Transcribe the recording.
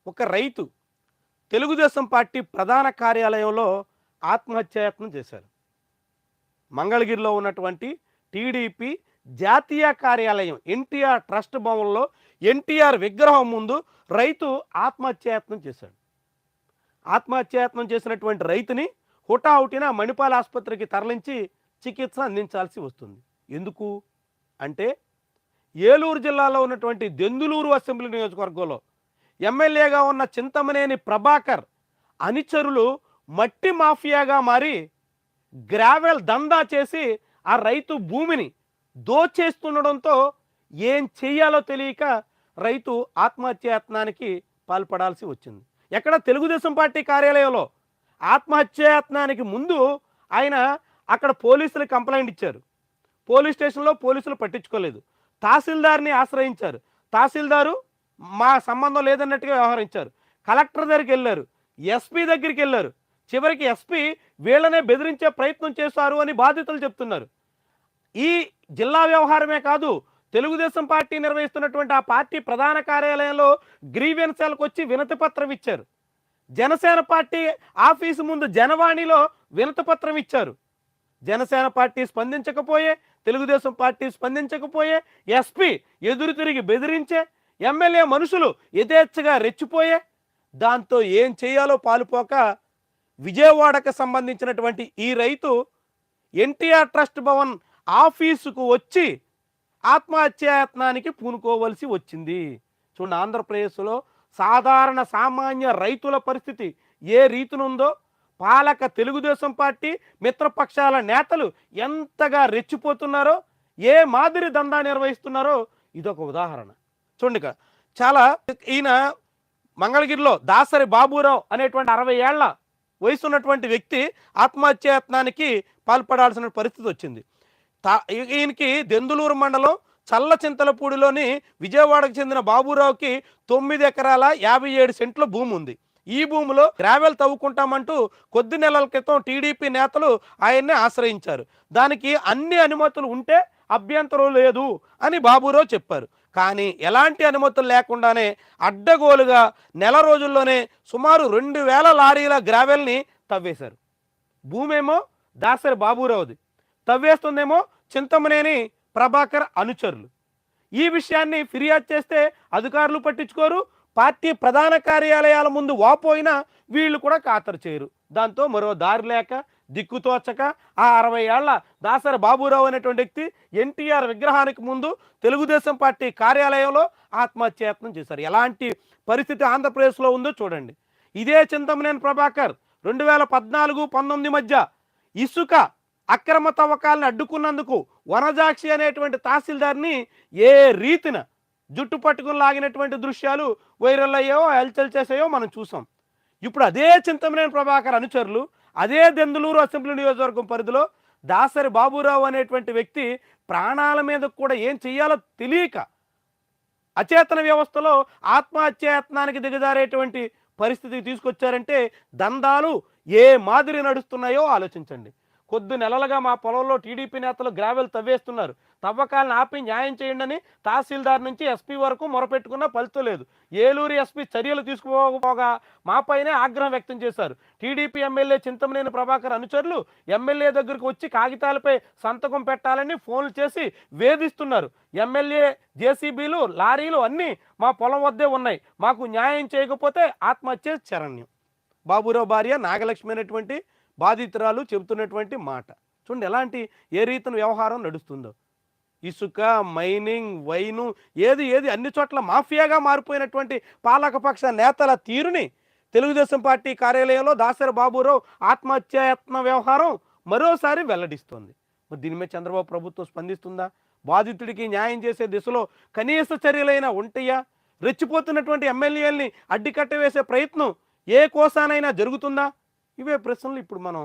ఒక రైతు తెలుగుదేశం పార్టీ ప్రధాన కార్యాలయంలో ఆత్మహత్యాయత్నం చేశారు. మంగళగిరిలో ఉన్నటువంటి టీడీపీ జాతీయ కార్యాలయం ఎన్టీఆర్ ట్రస్ట్ భవన్లో ఎన్టీఆర్ విగ్రహం ముందు రైతు ఆత్మహత్యాయత్నం చేశాడు. ఆత్మహత్యాయత్నం చేసినటువంటి రైతుని హుటాహుటిన మణిపాల్ ఆసుపత్రికి తరలించి చికిత్స అందించాల్సి వస్తుంది. ఎందుకు అంటే ఏలూరు జిల్లాలో ఉన్నటువంటి దెందులూరు అసెంబ్లీ నియోజకవర్గంలో ఎమ్మెల్యేగా ఉన్న చింతమనేని ప్రభాకర్ అనుచరులు మట్టి మాఫియాగా మారి గ్రావెల్ దందా చేసి ఆ రైతు భూమిని దోచేస్తుండడంతో ఏం చెయ్యాలో తెలియక రైతు ఆత్మహత్యాయత్నానికి పాల్పడాల్సి వచ్చింది. ఎక్కడ తెలుగుదేశం పార్టీ కార్యాలయంలో ఆత్మహత్యాయత్నానికి ముందు ఆయన అక్కడ పోలీసులకు కంప్లైంట్ ఇచ్చారు. పోలీస్ స్టేషన్లో పోలీసులు పట్టించుకోలేదు. తహసీల్దార్ని ఆశ్రయించారు. తహసీల్దారు మా సంబంధం లేదన్నట్టుగా వ్యవహరించారు. కలెక్టర్ దగ్గరికి వెళ్ళారు, ఎస్పీ దగ్గరికి వెళ్ళారు. చివరికి ఎస్పీ వీళ్ళనే బెదిరించే ప్రయత్నం చేశారు అని బాధితులు చెప్తున్నారు. ఈ జిల్లా వ్యవహారమే కాదు, తెలుగుదేశం పార్టీ నిర్వహిస్తున్నటువంటి ఆ పార్టీ ప్రధాన కార్యాలయంలో గ్రీవెన్స్లకు వచ్చి వినతి పత్రం ఇచ్చారు. జనసేన పార్టీ ఆఫీసు ముందు జనవాణిలో వినతి పత్రం ఇచ్చారు. జనసేన పార్టీ స్పందించకపోయే, తెలుగుదేశం పార్టీ స్పందించకపోయే, ఎస్పీ ఎదురు తిరిగి బెదిరించే, ఎమ్మెల్యే మనుషులు యథేచ్ఛగా రెచ్చిపోయే, దాంతో ఏం చేయాలో పాలుపోక విజయవాడకు సంబంధించినటువంటి ఈ రైతు ఎన్టీఆర్ ట్రస్ట్ భవన్ ఆఫీసుకు వచ్చి ఆత్మహత్యాయత్నానికి పూనుకోవలసి వచ్చింది. చూడండి, ఆంధ్రప్రదేశ్లో సాధారణ సామాన్య రైతుల పరిస్థితి ఏ రీతినుందో పాలక తెలుగుదేశం పార్టీ మిత్రపక్షాల నేతలు ఎంతగా రెచ్చిపోతున్నారో, ఏ మాదిరి దందా నిర్వహిస్తున్నారో ఇదొక ఉదాహరణ. చూడండి, చాలా ఈయన మంగళగిరిలో దాసరి బాబురావు అనేటువంటి 60 ఏళ్ల వయసు ఉన్నటువంటి వ్యక్తి ఆత్మహత్యాయత్నానికి పాల్పడాల్సిన పరిస్థితి వచ్చింది. ఈయనకి దెందులూరు మండలం చల్లచింతలపూడిలోని విజయవాడకు చెందిన బాబురావుకి 9 ఎకరాల 57 సెంట్ల భూమి ఉంది. ఈ భూమిలో గ్రావెల్ తవ్వుకుంటామంటూ కొద్ది నెలల క్రితం టీడీపీ నేతలు ఆయన్ని ఆశ్రయించారు. దానికి అన్ని అనుమతులు ఉంటే అభ్యంతరం లేదు అని బాబురావు చెప్పారు. కానీ ఎలాంటి అనుమతులు లేకుండానే అడ్డగోలుగా నెల రోజుల్లోనే సుమారు 2000 లారీల గ్రావెల్ని తవ్వేశారు. భూమేమో దాసరి బాబురావుది, తవ్వేస్తుందేమో చింతమనేని ప్రభాకర్ అనుచరులు. ఈ విషయాన్ని ఫిర్యాదు చేస్తే అధికారులు పట్టించుకోరు. పార్టీ ప్రధాన కార్యాలయాల ముందు వాపోయినా వీళ్ళు కూడా ఖాతరు చేయరు. దాంతో మరో దారి లేక దిక్కుతోచక ఆ 60 ఏళ్ల దాసరి బాబురావు అనేటువంటి వ్యక్తి ఎన్టీఆర్ విగ్రహానికి ముందు తెలుగుదేశం పార్టీ కార్యాలయంలో ఆత్మహత్యాయత్నం చేశారు. ఎలాంటి పరిస్థితి ఆంధ్రప్రదేశ్లో ఉందో చూడండి. ఇదే చింతమనేని ప్రభాకర్ 2014-19 మధ్య ఇసుక అక్రమ తవ్వకాలను అడ్డుకున్నందుకు వనజాక్షి అనేటువంటి తహసీల్దార్ని ఏ రీతిన జుట్టు పట్టుకుని లాగినటువంటి దృశ్యాలు వైరల్ అయ్యాయో, హల్చల్ చేసాయో మనం చూసాం. ఇప్పుడు అదే చింతమనేని ప్రభాకర్ అనుచరులు అదే దెందులూరు అసెంబ్లీ నియోజకవర్గం పరిధిలో దాసరి బాబురావు అనేటువంటి వ్యక్తి ప్రాణాల మీద కూడా ఏం చెయ్యాలో తెలియక అచేతన వ్యవస్థలో ఆత్మహత్యాయత్నానికి దిగజారేటువంటి పరిస్థితికి తీసుకొచ్చారంటే దందాలు ఏ మాదిరి నడుస్తున్నాయో ఆలోచించండి. కొద్ది నెలలుగా మా పొలంలో టీడీపీ నేతలు గ్రావెల్ తవ్వేస్తున్నారు, తవ్వకాలను ఆపి న్యాయం చేయండి అని తహసీల్దార్ నుంచి ఎస్పీ వరకు మొరపెట్టుకున్న ఫలితం లేదు. ఏలూరు ఎస్పీ చర్యలు తీసుకోకపోగా మాపైనే ఆగ్రహం వ్యక్తం చేశారు. టీడీపీ ఎమ్మెల్యే చింతమనేని ప్రభాకర్ అనుచరులు ఎమ్మెల్యే దగ్గరకు వచ్చి కాగితాలపై సంతకం పెట్టాలని ఫోన్లు చేసి వేధిస్తున్నారు. ఎమ్మెల్యే జేసీబీలు, లారీలు అన్నీ మా పొలం వద్దే ఉన్నాయి, మాకు న్యాయం చేయకపోతే ఆత్మహత్య శరణ్యం. బాబురావు భార్య నాగలక్ష్మి అనేటువంటి బాధితురాలు చెబుతున్నటువంటి మాట చూడండి, ఎలాంటి ఏ రీతిన వ్యవహారం నడుస్తుందో. ఇసుక, మైనింగ్, వైను, ఏది అన్ని చోట్ల మాఫియాగా మారిపోయినటువంటి పాలకపక్ష నేతల తీరుని తెలుగుదేశం పార్టీ కార్యాలయంలో దాసరి బాబురావు ఆత్మహత్యాయత్న వ్యవహారం మరోసారి వెల్లడిస్తోంది. మరి దీని మీద చంద్రబాబు ప్రభుత్వం స్పందిస్తుందా? బాధితుడికి న్యాయం చేసే దిశలో కనీస చర్యలైనా ఉంటాయా? రెచ్చిపోతున్నటువంటి ఎమ్మెల్యేలని అడ్డుకట్ట వేసే ప్రయత్నం ఏ కోసానైనా జరుగుతుందా? ఇవే ప్రశ్నలు ఇప్పుడు మనం